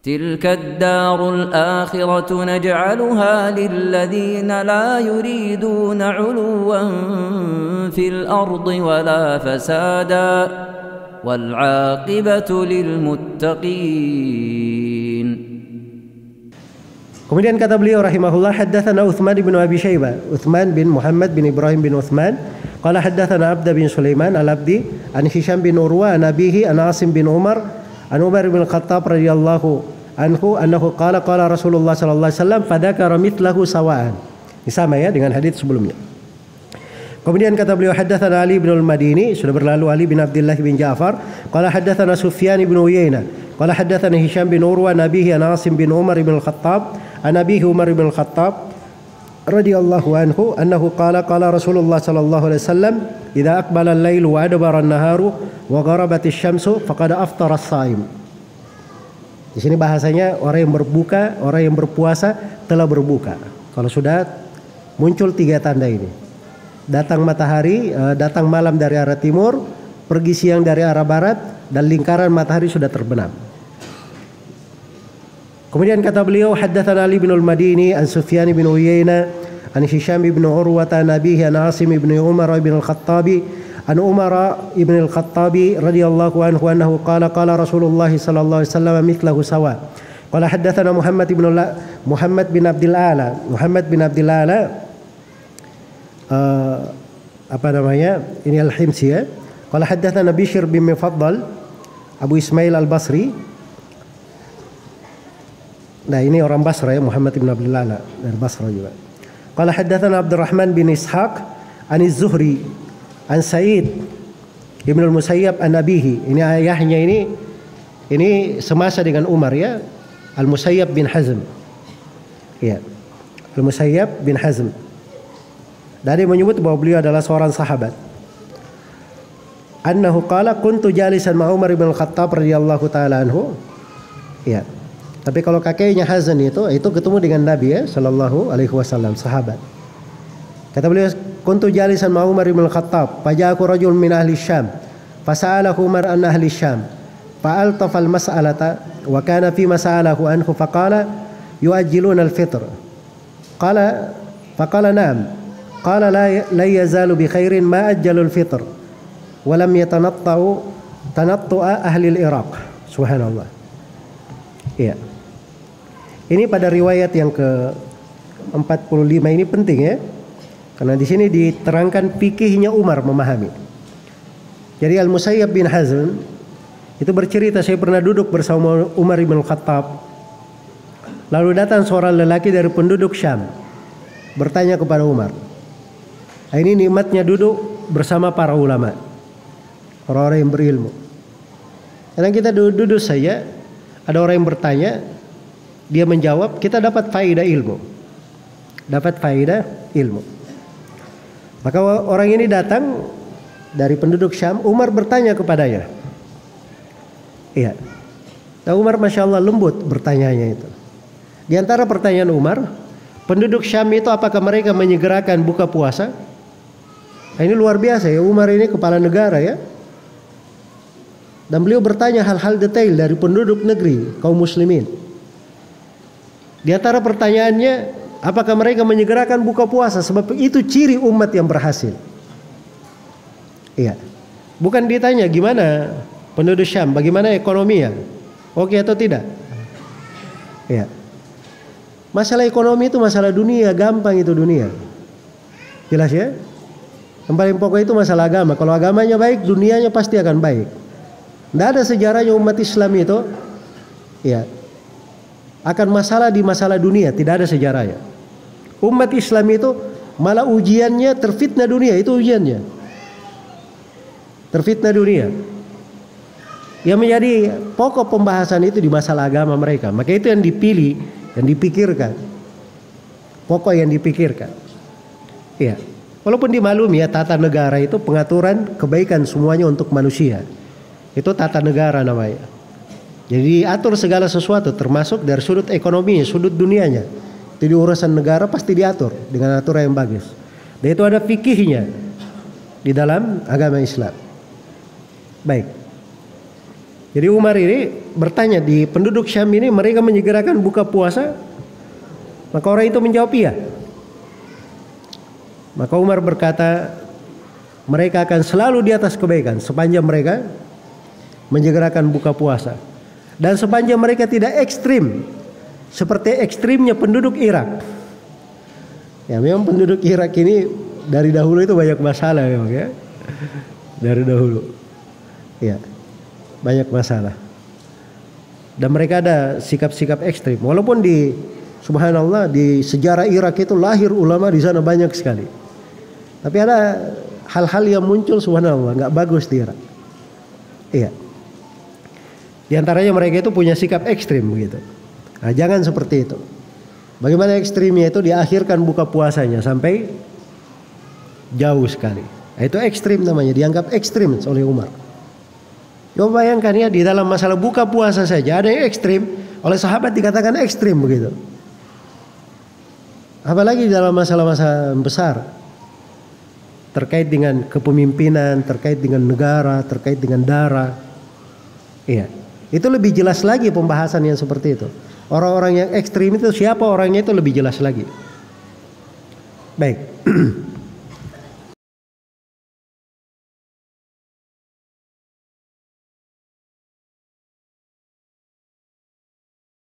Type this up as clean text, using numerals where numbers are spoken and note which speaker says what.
Speaker 1: تلك الدار الآخرة نجعلها للذين لا يريدون علوا في الأرض ولا فسادا والعاقبة للمتقين.
Speaker 2: Kemudian kata beliau rahimahullah, haddatsana Utsman bin Abi Syaibah, Utsman bin Muhammad bin Ibrahim bin Utsman, qala haddatsana Abd bin Sulaiman al-Abdi, an Hisham bin Urwa, an abihi, an Asim bin Umar, an Umar bin Khattab radhiyallahu anhu annahu qala qala Rasulullah sallallahu alaihi wasallam fadzakara mithlahu sawa'an. Ini sama ya dengan hadis sebelumnya. Kemudian kata beliau haddatsana Ali bin al-Madini, sudah berlalu Ali bin Abdullah bin Ja'far, qala haddatsana Sufyan bin Uyainah, qala haddatsana Hisham bin Urwa, nabihi an Asim bin Umar bin Khattab, an abihi Umar bin Khattab radhiyallahu anhu annahu qala qala Rasulullah sallallahu alaihi wasallam idza aqbala al-lailu wa adbara an-naharu wa gharabat asy-syamsu faqad aftara as-shaim. Di sini bahasanya orang yang berbuka, orang yang berpuasa telah berbuka. Kalau sudah muncul tiga tanda ini. Datang matahari, datang malam dari arah timur, pergi siang dari arah barat, dan lingkaran matahari sudah terbenam. Kemudian kata beliau, haddatsana Ali bin al-Madini, an Sufyan bin Uyainah, an Hisham bin Urwa, an abihi, an Asim bin Umar bin al-Khattabi, an Umar ibn al-Khattabi radhiyallahu anhu annahu qala qala Rasulullah sallallahu alaihi wasallam mithlahu sawa. Qala haddatsana Muhammad bin Abdul A'la, apa namanya? Ini Al-Himsi ya. Qala haddatsana Bishr bin Mufaddal Abu Ismail Al-Basri. Nah, ini orang Basra ya, Muhammad bin Abdul A'la dari Basra juga. Qala haddatsana Abdurrahman bin Ishaq an Az-Zuhri an Sa'id Ibn al-Musayyab an abihi. Ini ayahnya ini semasa dengan Umar ya. Al-Musayyab bin Hazm. Ya. Al-Musayyab bin Hazm. Dan dia menyebut bahwa beliau adalah seorang sahabat. Annahu qala kuntu jalisan ma Umar bin Khattab radhiyallahu taala anhu. Ya. Tapi kalau kakeknya Hazan itu ketemu dengan Nabi ya sallallahu alaihi wasallam, sahabat. Kata beliau, kuntu jalisan ma Umar bin Khattab, faja'aku rajul min ahli Syam, fasa'alahu Umar an ahli Syam, fa'altafa al-mas'alata wa kana fi mas'alahu anhu faqala yu'ajjiluna al-fitr. Faqala na'am. Qala la yazalu bi khairin ma ajjalul fitr wa lam tanattu'a ahli al-Iraq. Subhanallah. Iya. Ini pada riwayat yang ke-45 ini penting ya. Karena di sini diterangkan fikihnya Umar memahami. Jadi Al-Musayyab bin Hazm itu bercerita, saya pernah duduk bersama Umar bin Khattab. Lalu datang seorang lelaki dari penduduk Syam bertanya kepada Umar. Ini nikmatnya duduk bersama para ulama, orang-orang yang berilmu. Karena kita duduk saja, ada orang yang bertanya, dia menjawab, kita dapat faedah ilmu. Maka orang ini datang dari penduduk Syam, Umar bertanya kepadanya. Iya. Nah, Umar Masya Allah lembut bertanyanya itu. Di antara pertanyaan Umar, penduduk Syam itu apakah mereka menyegerakan buka puasa? Nah, ini luar biasa ya, Umar ini kepala negara ya. Dan beliau bertanya hal-hal detail dari penduduk negeri, kaum muslimin. Di antara pertanyaannya, apakah mereka menyegerakan buka puasa? Sebab itu ciri umat yang berhasil. Iya. Bukan ditanya gimana penduduk Syam, bagaimana ekonominya, oke atau tidak. Iya. Masalah ekonomi itu masalah dunia, gampang itu dunia. Jelas ya? Yang paling pokok itu masalah agama. Kalau agamanya baik, dunianya pasti akan baik. Tidak ada sejarahnya umat Islam itu ya akan masalah di masalah dunia, tidak ada sejarahnya. Umat Islam itu malah ujiannya terfitnah dunia, itu ujiannya. Terfitnah dunia. Yang menjadi pokok pembahasan itu di masalah agama mereka. Maka itu yang dipilih, yang dipikirkan. Pokok yang dipikirkan. Iya. Walaupun dimaklumi ya, tata negara itu pengaturan kebaikan semuanya untuk manusia. Itu tata negara namanya. Jadi atur segala sesuatu termasuk dari sudut ekonominya, sudut dunianya. Jadi urusan negara pasti diatur dengan aturan yang bagus. Dan itu ada fikihnya di dalam agama Islam. Baik. Jadi Umar ini bertanya, di penduduk Syam ini mereka menyegerakan buka puasa? Maka orang itu menjawab iya. Maka Umar berkata, mereka akan selalu di atas kebaikan sepanjang mereka menyegerakan buka puasa. Dan sepanjang mereka tidak ekstrim seperti ekstrimnya penduduk Irak. Ya memang penduduk Irak ini dari dahulu itu banyak masalah memang ya. Dari dahulu. Ya. Banyak masalah. Dan mereka ada sikap-sikap ekstrim. Walaupun di subhanallah di sejarah Irak itu lahir ulama di sana banyak sekali. Tapi ada hal-hal yang muncul subhanallah nggak bagus di Irak. Iya. Di antaranya mereka itu punya sikap ekstrim begitu. Nah, jangan seperti itu. Bagaimana ekstrimnya itu diakhirkan buka puasanya sampai jauh sekali. Nah, itu ekstrim namanya, dianggap ekstrim oleh Umar. Coba bayangkan ya, di dalam masalah buka puasa saja ada yang ekstrim, oleh sahabat dikatakan ekstrim begitu. Apalagi dalam masalah-masalah besar terkait dengan kepemimpinan, terkait dengan negara, terkait dengan darah. Iya, itu lebih jelas lagi pembahasan yang seperti itu. Orang-orang yang ekstrim itu siapa orangnya itu lebih jelas lagi. Baik.